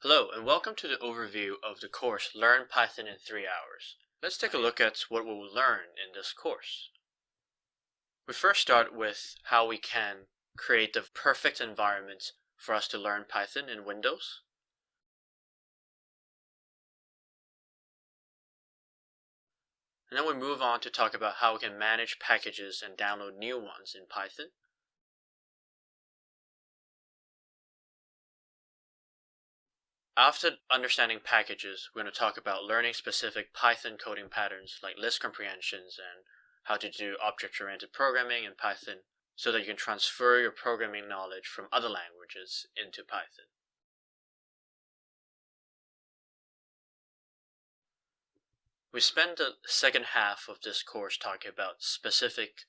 Hello and welcome to the overview of the course Learn Python in 3 hours. Let's take a look at what we'll learn in this course. We first start with how we can create the perfect environment for us to learn Python in Windows. And then we move on to talk about how we can manage packages and download new ones in Python. After understanding packages, we're going to talk about learning specific Python coding patterns like list comprehensions and how to do object-oriented programming in Python so that you can transfer your programming knowledge from other languages into Python. We spend the second half of this course talking about specific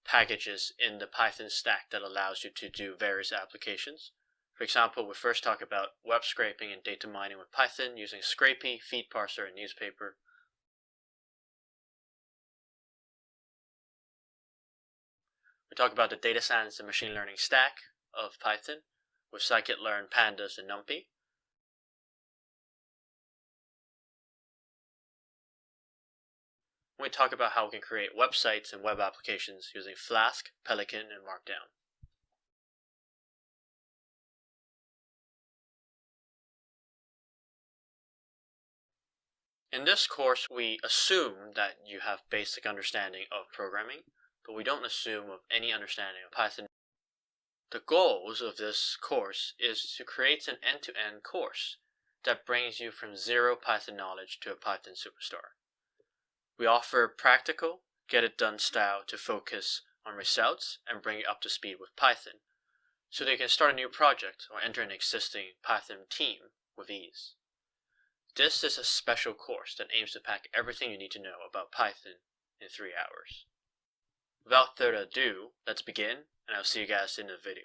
packages in the Python stack that allows you to do various applications. For example, we first talk about web scraping and data mining with Python using Scrapy, Feed Parser, and Newspaper. We talk about the data science and machine learning stack of Python with scikit-learn, pandas, and numpy. We talk about how we can create websites and web applications using Flask, Pelican, and Markdown. In this course, we assume that you have basic understanding of programming, but we don't assume of any understanding of Python. The goals of this course is to create an end-to-end course that brings you from zero Python knowledge to a Python superstar. We offer practical, get-it-done style to focus on results and bring you up to speed with Python, so that you can start a new project or enter an existing Python team with ease. This is a special course that aims to pack everything you need to know about Python in 3 hours. Without further ado, let's begin, and I'll see you guys in the video.